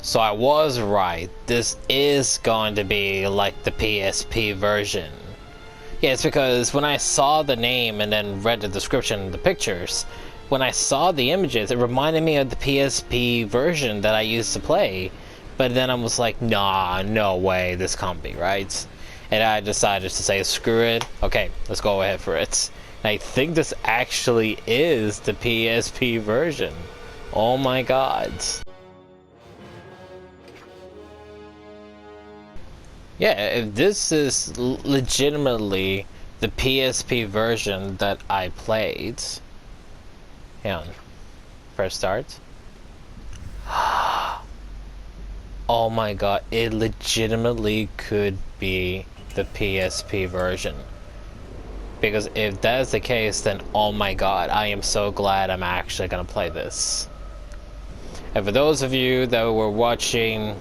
So I was right. This is going to be like the PSP version. Yeah, it's because when I saw the name and then read the description and the pictures, when I saw the images, it reminded me of the PSP version that I used to play. But then I was like, nah, no way, this can't be right. And I decided to say, screw it. Okay, let's go ahead for it. And I think this actually is the PSP version. Oh my god. Yeah, if this is legitimately the PSP version that I played. Hang on. Press start. Oh my god, it legitimately could be the PSP version. Because if that is the case, then oh my god, I am so glad I'm actually gonna play this. And for those of you that were watching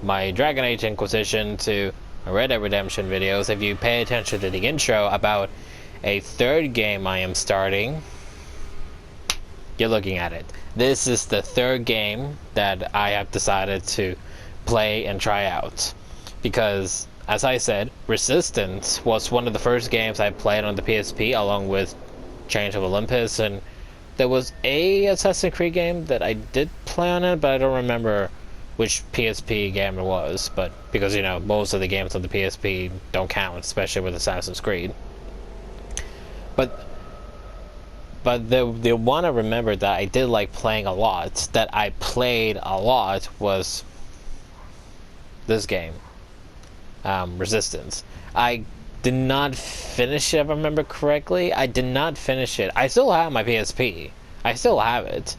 my Dragon Age Inquisition to Red Dead Redemption videos, if you pay attention to the intro about a third game I am starting, you're looking at it. This is the third game that I have decided to play and try out. Because, as I said, Resistance was one of the first games I played on the PSP along with Chains of Olympus, and there was a Assassin's Creed game that I did play on it, but I don't remember which PSP game it was, but because, you know, most of the games on the PSP don't count, especially with Assassin's Creed. But the one I remember that I did like playing a lot, that I played a lot, was this game, Resistance. I did not finish it, if I remember correctly. I did not finish it. I still have my PSP. I still have it.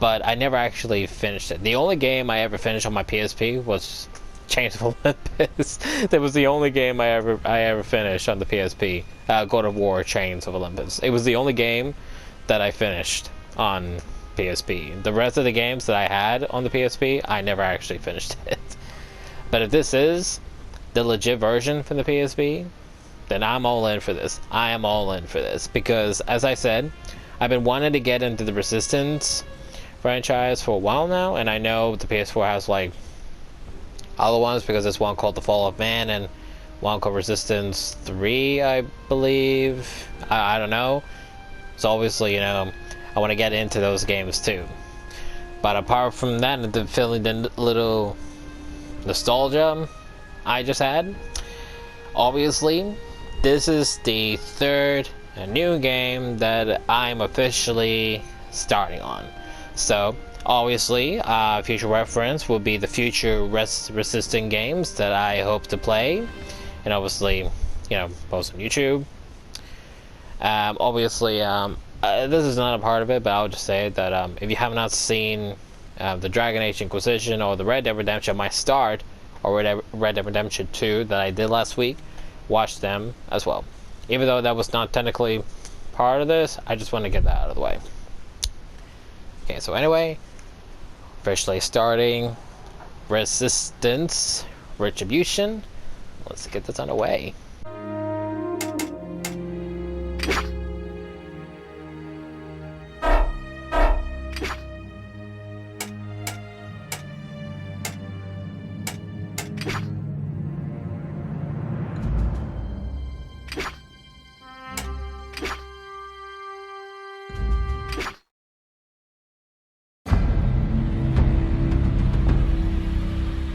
But I never actually finished it. The only game I ever finished on my PSP was Chains of Olympus. That was the only game I ever finished on the PSP. God of War Chains of Olympus. It was the only game that I finished on PSP. The rest of the games that I had on the PSP, I never actually finished it. But if this is the legit version for the PSP, then I'm all in for this. I am all in for this. Because, as I said, I've been wanting to get into the Resistance franchise for a while now, and I know the PS4 has like other ones, because there's one called The Fall of Man and one called Resistance 3, I believe. I don't know. So obviously, you know, I want to get into those games too. But apart from that, and the feeling, the little nostalgia I just had, obviously this is the third new game that I'm officially starting on. So obviously future reference will be the future resistant games that I hope to play, and obviously, you know, post on YouTube. Obviously this is not a part of it, but I'll just say that if you have not seen the Dragon Age Inquisition or the Red Dead Redemption My Start, or Red Dead Redemption 2 that I did last week, watch them as well. Even though that was not technically part of this, I just want to get that out of the way. Okay, so anyway, officially starting Resistance, Retribution. Let's get this underway.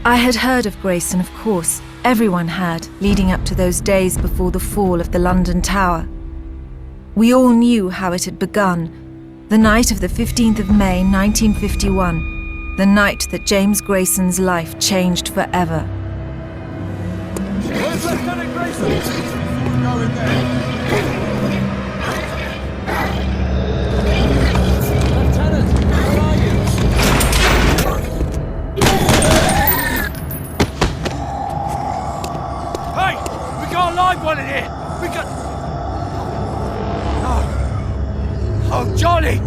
I had heard of Grayson, of course. Everyone had, leading up to those days before the fall of the London Tower. We all knew how it had begun. The night of the 15th of May, 1951. The night that James Grayson's life changed forever. Where's Lieutenant Grayson? Go in there. One in here! We got... Oh! Oh, Johnny!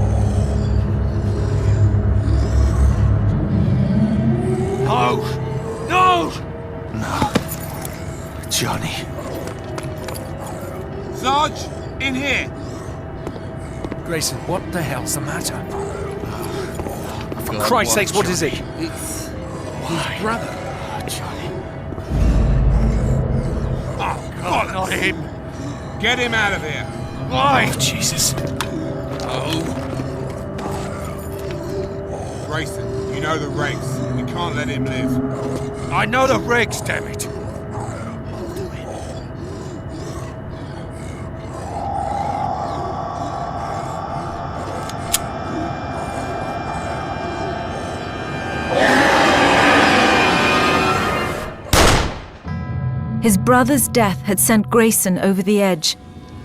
No! No! No! Johnny. Sarge, in here! Grayson, what the hell's the matter? I've For Christ's sakes, what is it? His brother. Oh, Johnny. Oh, God, not him. Get him out of here. Why? Oh, Jesus. Oh. Grayson, you know the regs. We can't let him live. I know the regs, damn it. His brother's death had sent Grayson over the edge.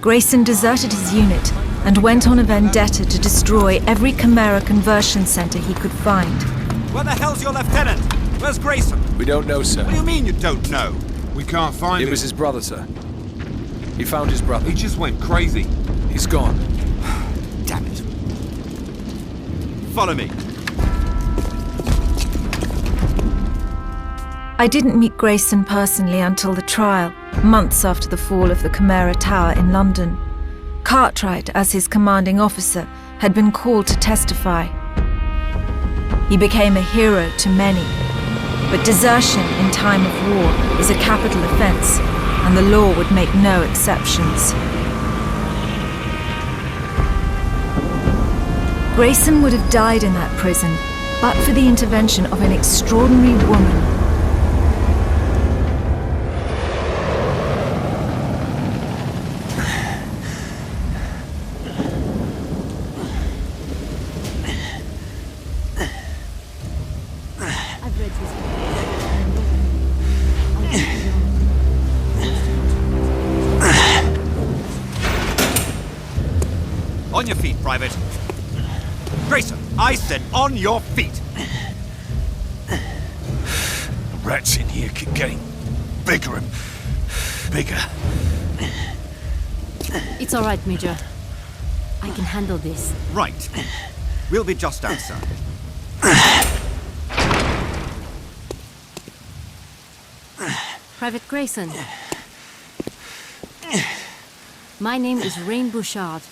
Grayson deserted his unit and went on a vendetta to destroy every Chimera conversion center he could find. Where the hell's your lieutenant? Where's Grayson? We don't know, sir. What do you mean you don't know? We can't find him. It was his brother, sir. He found his brother. He just went crazy. He's gone. Damn it. Follow me. I didn't meet Grayson personally until the trial, months after the fall of the Chimera Tower in London. Cartwright, as his commanding officer, had been called to testify. He became a hero to many, but desertion in time of war is a capital offence, and the law would make no exceptions. Grayson would have died in that prison, but for the intervention of an extraordinary woman. On your feet, Private. Grayson, I said on your feet. The rats in here keep getting bigger and bigger. It's all right, Major. I can handle this. Right. We'll be just outside. Private Grayson. My name is Rain Bouchard.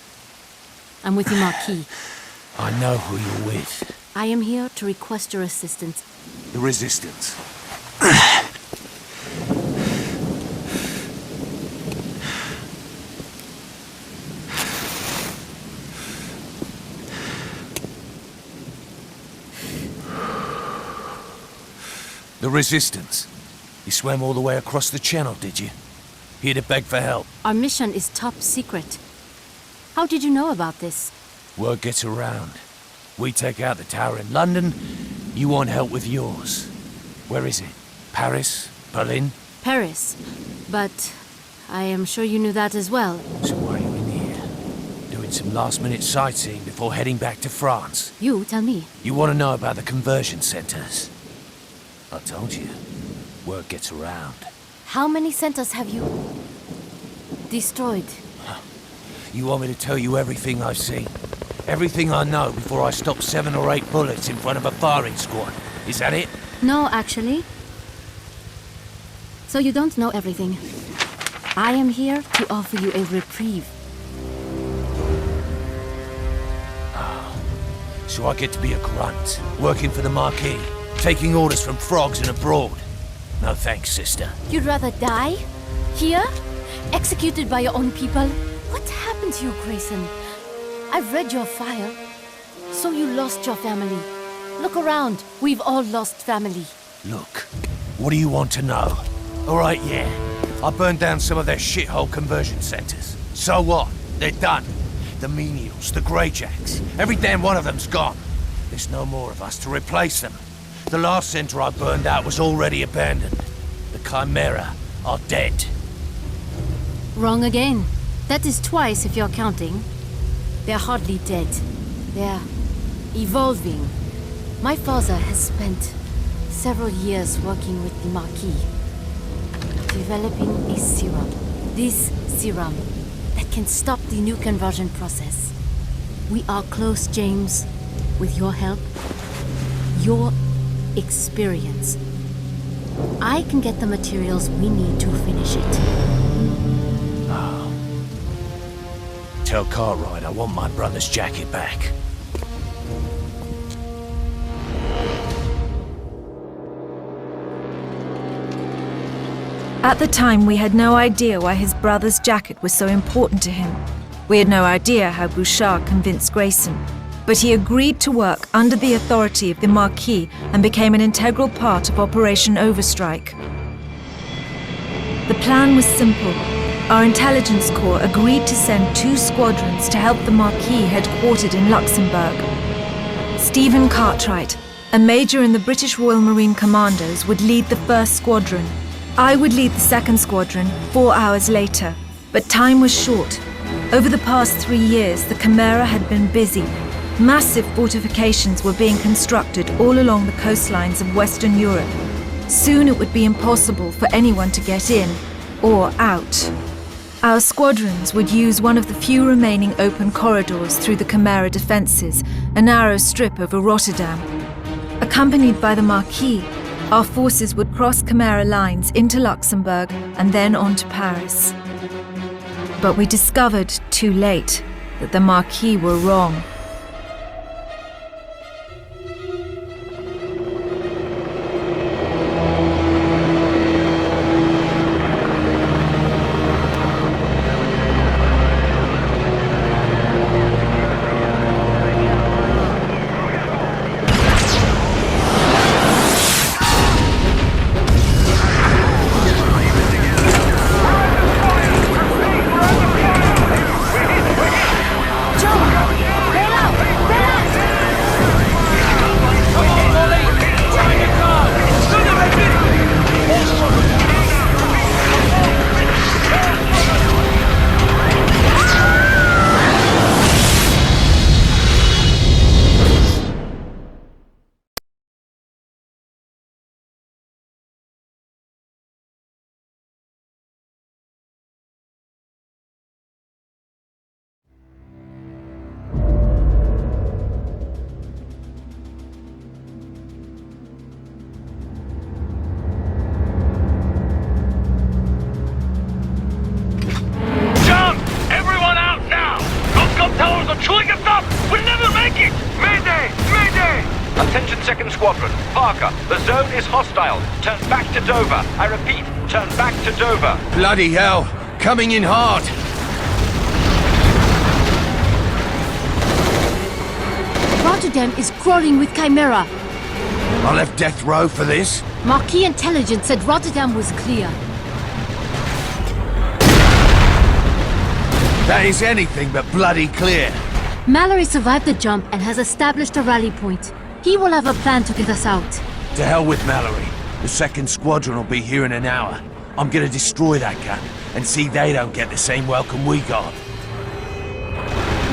I'm with the Marquis. I know who you're with. I am here to request your assistance. The Resistance. The Resistance. You swam all the way across the channel, did you? Here to beg for help. Our mission is top secret. How did you know about this? Word gets around. We take out the tower in London, you want help with yours. Where is it? Paris? Berlin? Paris. But I am sure you knew that as well. So why are you in here? Doing some last-minute sightseeing before heading back to France? You tell me. You want to know about the conversion centers? I told you. Word gets around. How many centers have you destroyed? You want me to tell you everything I've seen? Everything I know before I stop 7 or 8 bullets in front of a firing squad? Is that it? No, actually. So you don't know everything. I am here to offer you a reprieve. So I get to be a grunt, working for the Marquis, taking orders from frogs and abroad. No thanks, sister. You'd rather die? Here? Executed by your own people? What happened to you, Grayson? I've read your file. So you lost your family. Look around. We've all lost family. Look, what do you want to know? All right, yeah. I burned down some of their shithole conversion centers. So what? They're done. The menials, the Greyjacks, every damn one of them's gone. There's no more of us to replace them. The last center I burned out was already abandoned. The Chimera are dead. Wrong again. That is twice if you're counting. They're hardly dead. They're evolving. My father has spent several years working with the Marquis, developing a serum. This serum that can stop the new conversion process. We are close, James. With your help, your experience, I can get the materials we need to finish it. Tell Cartwright I want my brother's jacket back. At the time, we had no idea why his brother's jacket was so important to him. We had no idea how Bouchard convinced Grayson, but he agreed to work under the authority of the Marquis and became an integral part of Operation Overstrike. The plan was simple. Our intelligence corps agreed to send 2 squadrons to help the Marquis headquartered in Luxembourg. Stephen Cartwright, a major in the British Royal Marine Commandos, would lead the 1st squadron. I would lead the 2nd squadron 4 hours later, but time was short. Over the past 3 years, the Chimera had been busy. Massive fortifications were being constructed all along the coastlines of Western Europe. Soon it would be impossible for anyone to get in or out. Our squadrons would use one of the few remaining open corridors through the Chimera defences, a narrow strip over Rotterdam. Accompanied by the Marquis, our forces would cross Chimera lines into Luxembourg and then on to Paris. But we discovered too late that the Marquis were wrong. Attention 2nd Squadron. Parker, the zone is hostile. Turn back to Dover. I repeat, turn back to Dover. Bloody hell! Coming in hard! Rotterdam is crawling with Chimera. I left death row for this? Marquis intelligence said Rotterdam was clear. That is anything but bloody clear. Mallory survived the jump and has established a rally point. He will have a plan to get us out. To hell with Mallory. The 2nd Squadron will be here in an hour. I'm gonna destroy that gun and see they don't get the same welcome we got.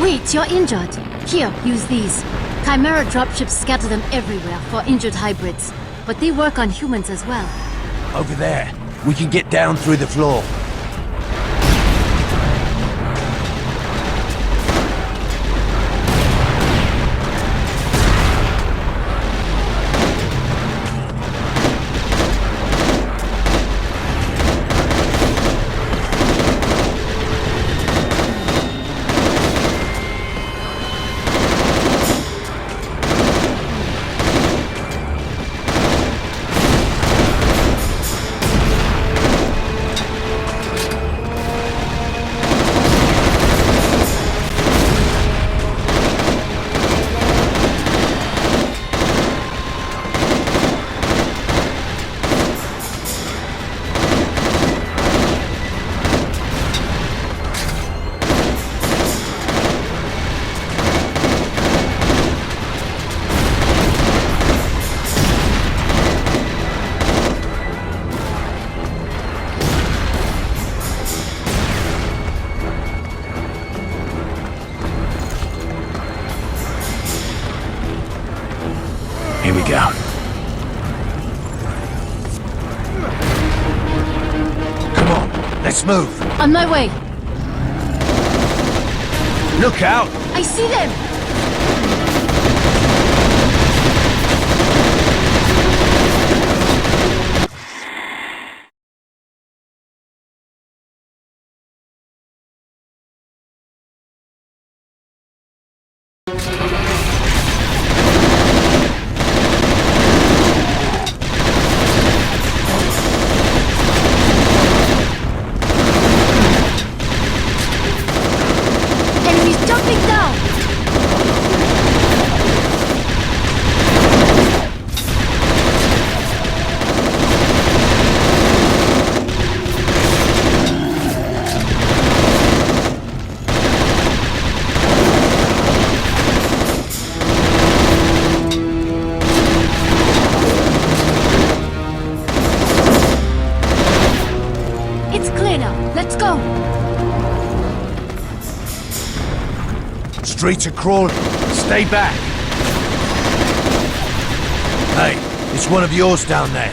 Wait, you're injured. Here, use these. Chimera dropships scatter them everywhere for injured hybrids, but they work on humans as well. Over there, we can get down through the floor. Here we go. Come on, let's move. On my way. Look out! I see them! streets are crawling. Stay back. Hey, it's one of yours down there.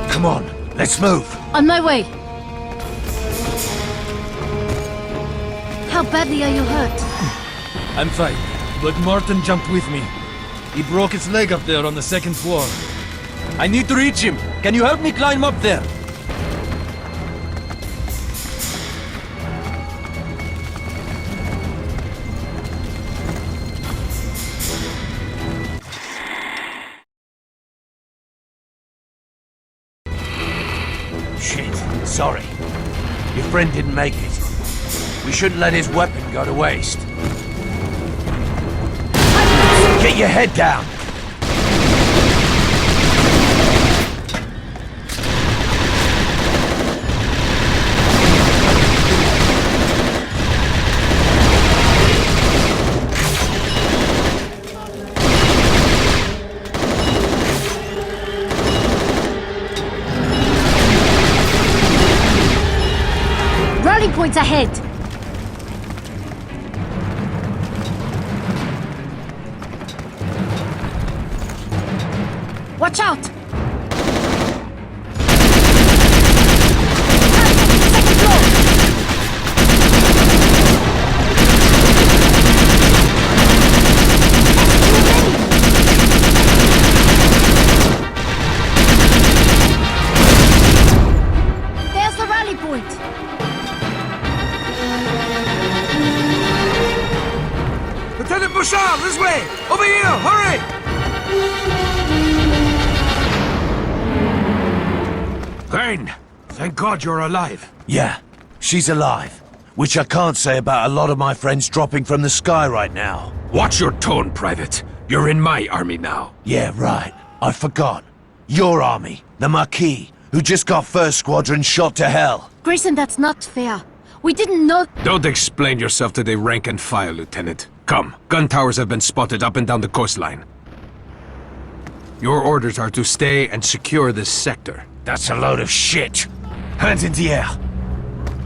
Come on, let's move. On my way. How badly are you hurt? I'm fine, but Martin jumped with me. He broke his leg up there on the second floor. I need to reach him. Can you help me climb up there? Shit, sorry. Your friend didn't make it. We shouldn't let his weapon go to waste. Get your head down! Rally points ahead. Watch out! Second floor! There's the rally point. Lieutenant Bouchard, this way! Over here, hurry! Vane, thank God you're alive. Yeah, she's alive. Which I can't say about a lot of my friends dropping from the sky right now. Watch your tone, Private. You're in my army now. Yeah, right. I forgot. Your army, the Marquis, who just got First Squadron shot to hell. Grayson, that's not fair. We didn't know... Don't explain yourself to the rank and file, Lieutenant. Come, gun towers have been spotted up and down the coastline. Your orders are to stay and secure this sector. That's a load of shit. Hands in the air.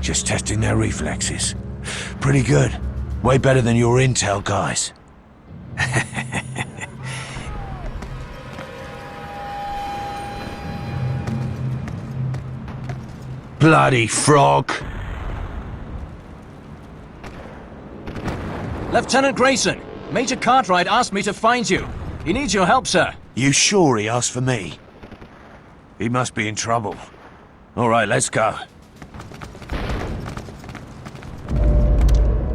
Just testing their reflexes. Pretty good. Way better than your intel guys. Bloody frog. Lieutenant Grayson, Major Cartwright asked me to find you. He needs your help, sir. You sure he asked for me? He must be in trouble. All right, let's go.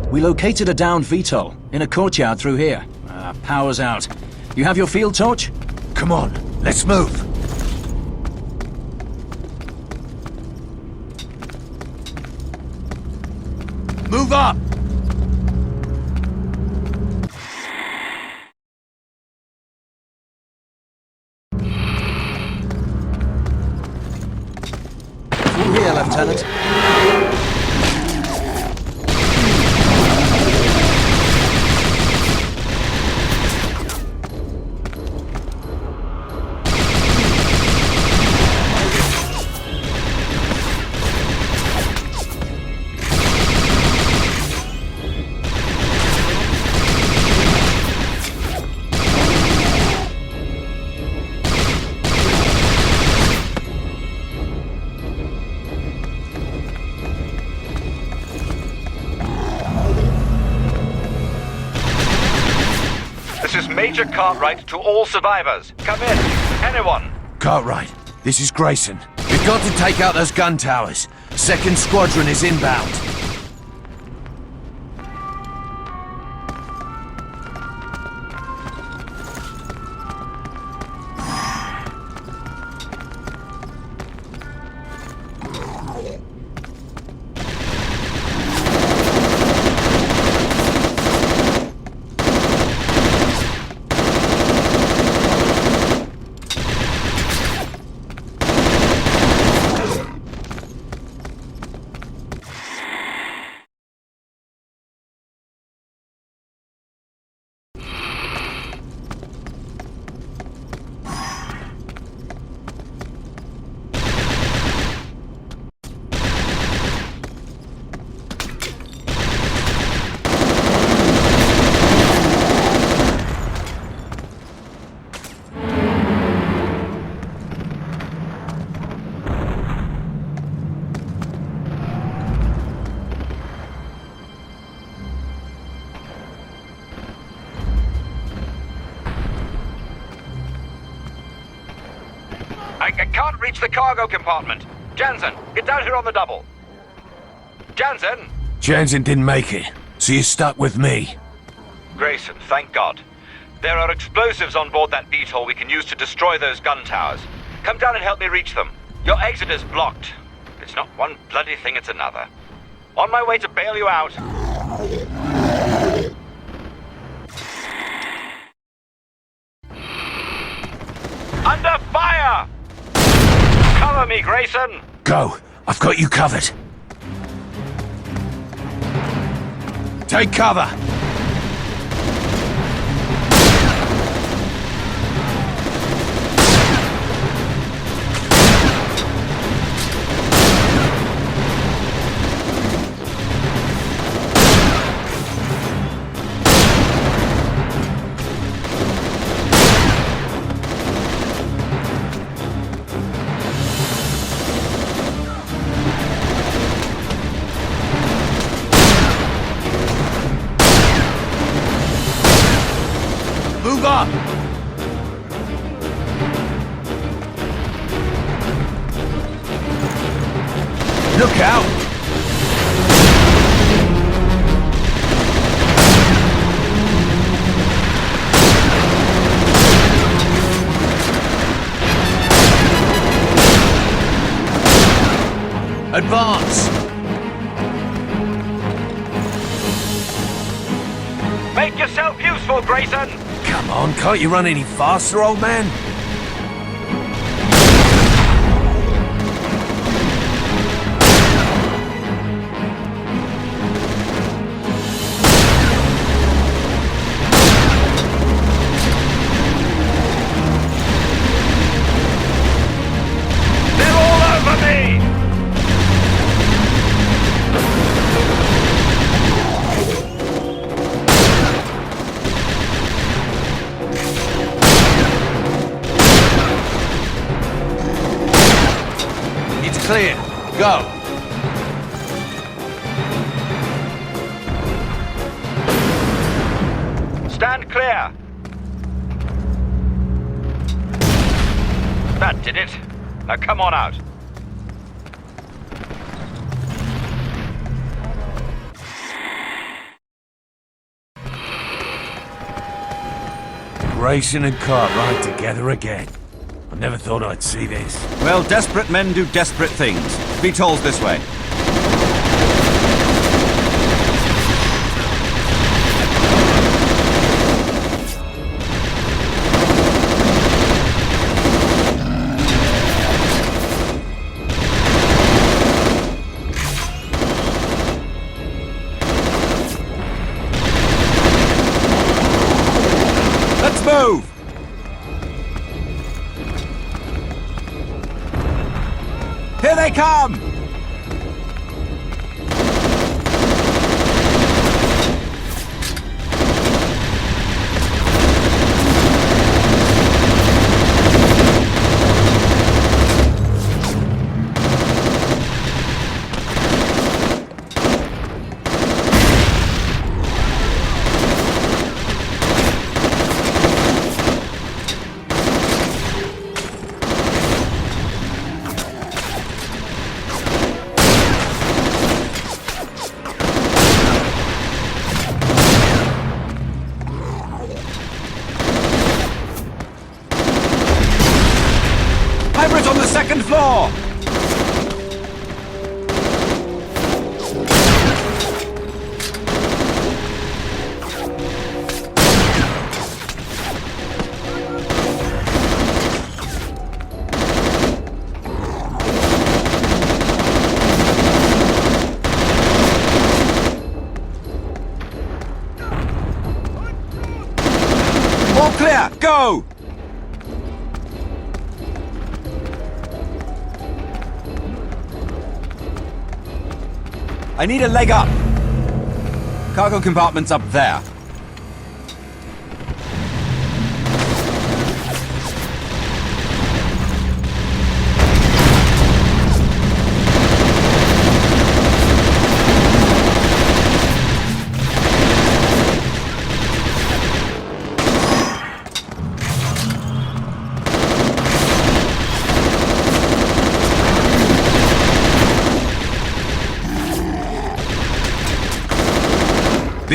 We located a downed VTOL in a courtyard through here. Power's out. You have your field torch? Come on, let's move. Move up! Through here, Lieutenant. This is Major Cartwright to all survivors. Come in. Anyone. Cartwright, this is Grayson. We've got to take out those gun towers. Second Squadron is inbound. Can't reach the cargo compartment. Jansen, get down here on the double. Jansen! Jansen didn't make it, so you're stuck with me. Grayson, thank God. There are explosives on board that beetle we can use to destroy those gun towers. Come down and help me reach them. Your exit is blocked. It's not one bloody thing, it's another. On my way to bail you out. Under fire! Cover me, Grayson! Go. I've got you covered. Take cover. Move up! Look out! Advance! Make yourself useful, Grayson! Come on, can't you run any faster, old man? They're all over me! It's clear. Go. Stand clear! That did it. Now come on out. Grayson and Cartwright together again. I never thought I'd see this. Well, desperate men do desperate things. VTOL's this way. Let's move! Here they come! Hybrids on the second floor! All clear, go! I need a leg up. Cargo compartment's up there.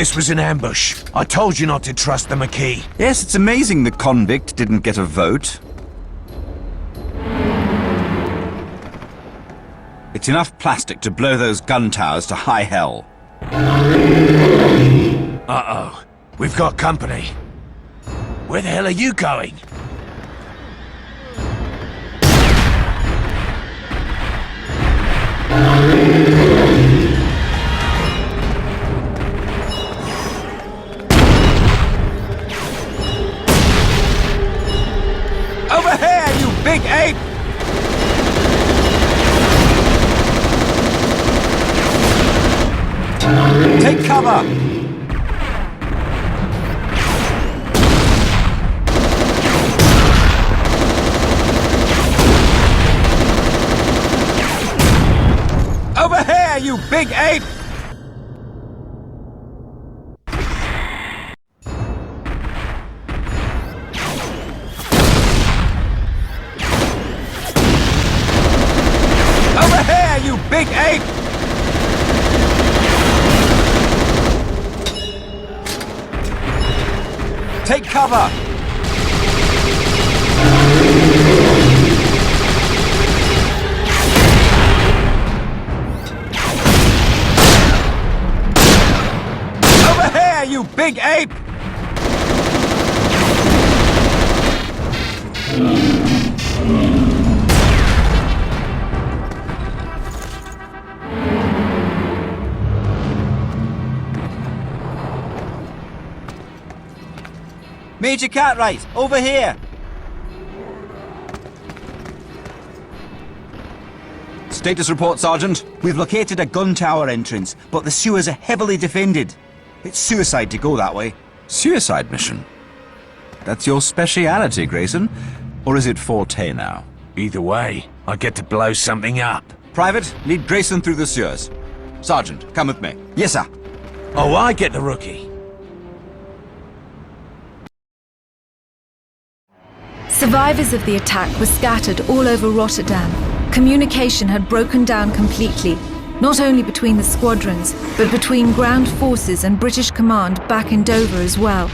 This was an ambush. I told you not to trust the McKee. Yes, it's amazing the convict didn't get a vote. It's enough plastic to blow those gun towers to high hell. Uh-oh. We've got company. Where the hell are you going? Over here, you big ape! Take cover! Over here, you big ape! Over here, you big ape! Take cover! Over here, you big ape! Major Cartwright, over here! Status report, Sergeant. We've located a gun tower entrance, but the sewers are heavily defended. It's suicide to go that way. Suicide mission? That's your speciality, Grayson? Or is it forte now? Either way, I get to blow something up. Private, lead Grayson through the sewers. Sergeant, come with me. Yes, sir. Oh, I get the rookie. Survivors of the attack were scattered all over Rotterdam. Communication had broken down completely, not only between the squadrons, but between ground forces and British command back in Dover as well.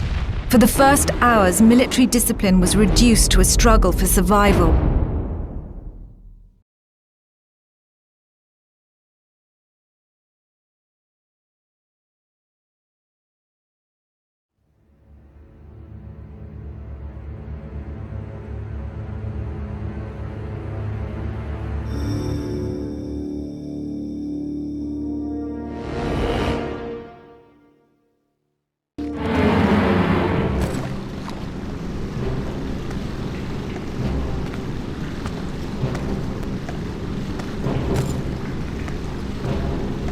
For the first hours, military discipline was reduced to a struggle for survival.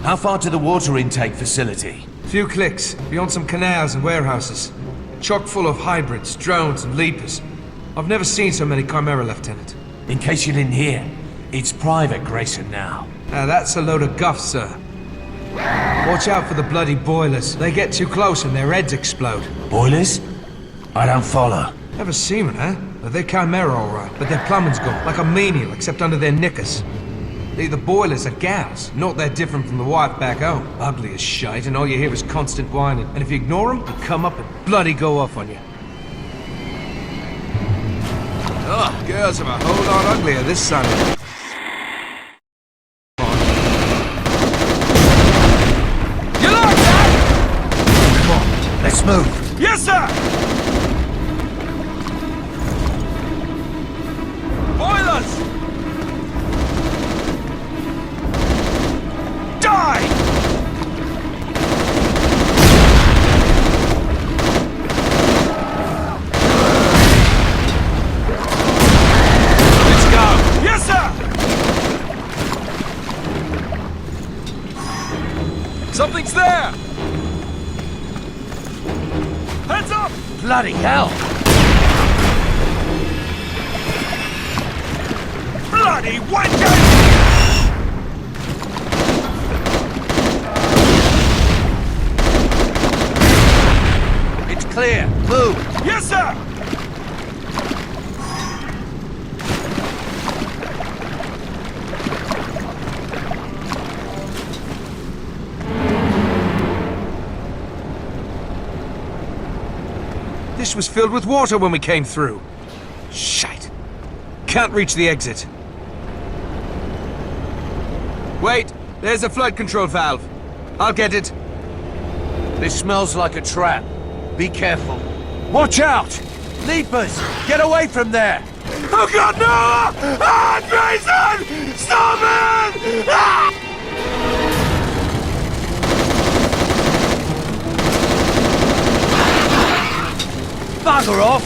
How far to the water intake facility? Few clicks, beyond some canals and warehouses. Chock full of hybrids, drones and leapers. I've never seen so many Chimera, Lieutenant. In case you didn't hear, it's Private Grayson now. That's a load of guff, sir. Watch out for the bloody boilers. They get too close and their heads explode. Boilers? I don't follow. Never seen one, huh? They're Chimera, all right, but their plumbing's gone, like a menial, except under their knickers. The boilers are gals, not that different from the wife back home. Ugly as shite, and all you hear is constant whining. And if you ignore them, they come up and bloody go off on you. Ugh, girls are a whole lot uglier this Sunday. You like that? Come on, let's move. Yes, sir! Boilers! Die! Let's go! Yes, sir! Something's there! Heads up! Bloody hell! Bloody wanker! Clear. Move. Yes, sir! This was filled with water when we came through. Shite. Can't reach the exit. Wait, there's a flood control valve. I'll get it. This smells like a trap. Be careful. Watch out! Leapers! Get away from there! Oh god, no! Ah, Grayson! Stop it! Ah! Bugger off!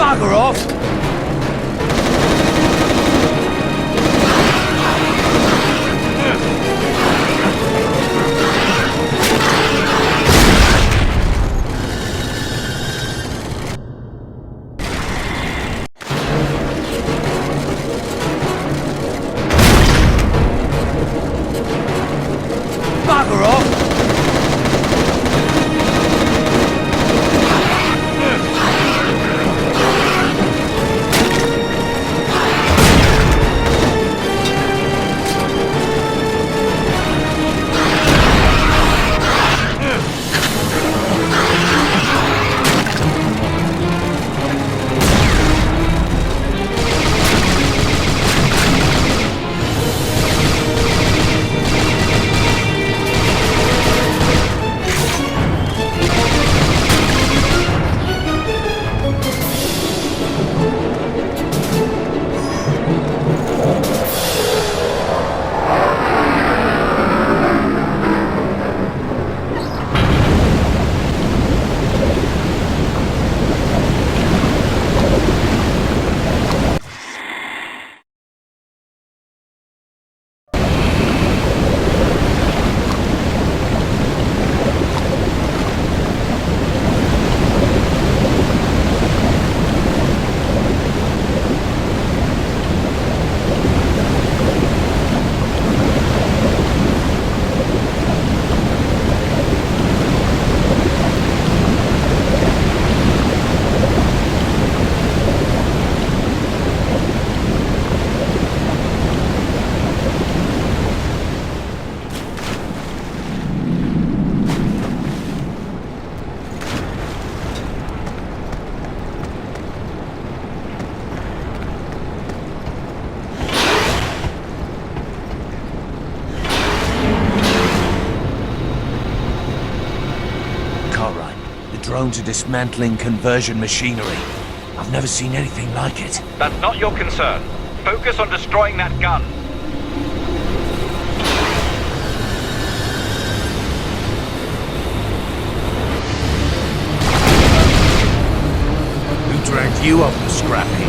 Bugger off! Bugger off! Drones are dismantling conversion machinery. I've never seen anything like it. That's not your concern. Focus on destroying that gun. Who dragged you up the scrap heap?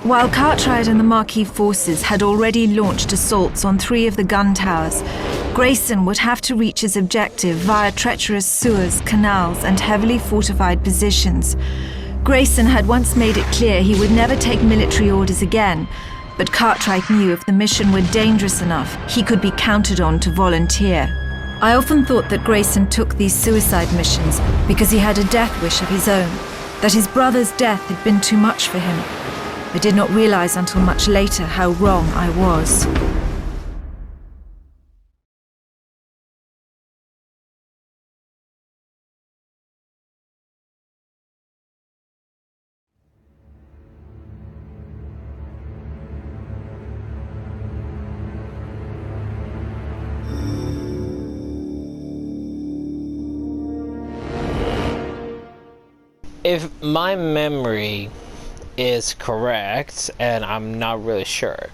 While Cartwright and the Marquis forces had already launched assaults on 3 of the gun towers, Grayson would have to reach his objective via treacherous sewers, canals, and heavily fortified positions. Grayson had once made it clear he would never take military orders again, but Cartwright knew if the mission were dangerous enough, he could be counted on to volunteer. I often thought that Grayson took these suicide missions because he had a death wish of his own, that his brother's death had been too much for him. I did not realize until much later how wrong I was. If my memory is correct, and I'm not really sure,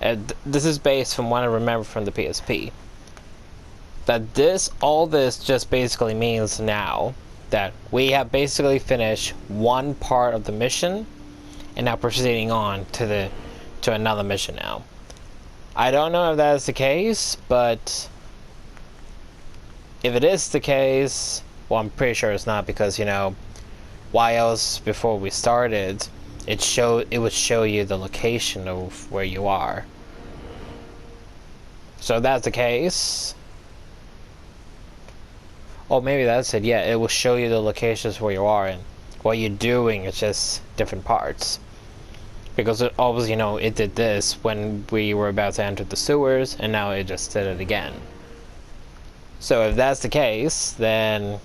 and this is based from what I remember from the PSP, that all this just basically means now that we have basically finished one part of the mission and now proceeding on to another mission now. I don't know if that is the case, but if it is the case, well, I'm pretty sure it's not, because, you know, why else before we started it would show you the location of where you are. So if that's the case, oh, maybe that's it. Yeah, it will show you the locations where you are, and what you're doing is just different parts, because it always, you know, it did this when we were about to enter the sewers, and now it just did it again. So if that's the case, then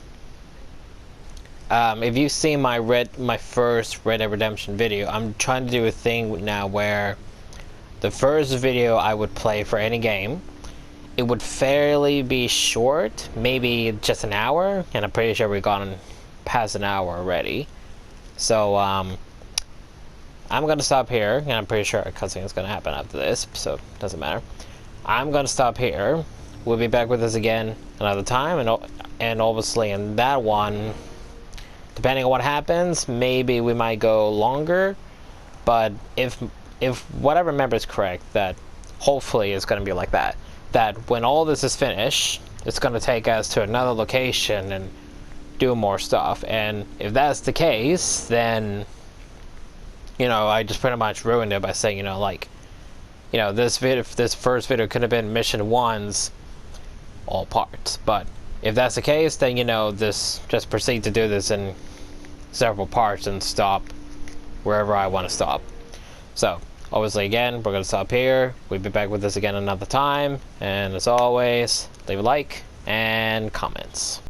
if you've seen my first Red Dead Redemption video, I'm trying to do a thing now where the first video I would play for any game, it would fairly be short, maybe just an hour, and I'm pretty sure we've gone past an hour already. So I'm gonna stop here, and I'm pretty sure a cutscene is gonna happen after this, so it doesn't matter. I'm gonna stop here. We'll be back with this again another time, and obviously in that one, depending on what happens, maybe we might go longer. But if what I remember is correct, that hopefully it's going to be like that. That when all this is finished, it's going to take us to another location and do more stuff. And if that's the case, then, you know, I just pretty much ruined it by saying, you know, like, you know, this first video could have been Mission 1's all parts. But if that's the case, then, you know, just proceed to do this in several parts and stop wherever I want to stop. So, obviously, again, we're going to stop here. We'll be back with this again another time. And as always, leave a like and comments.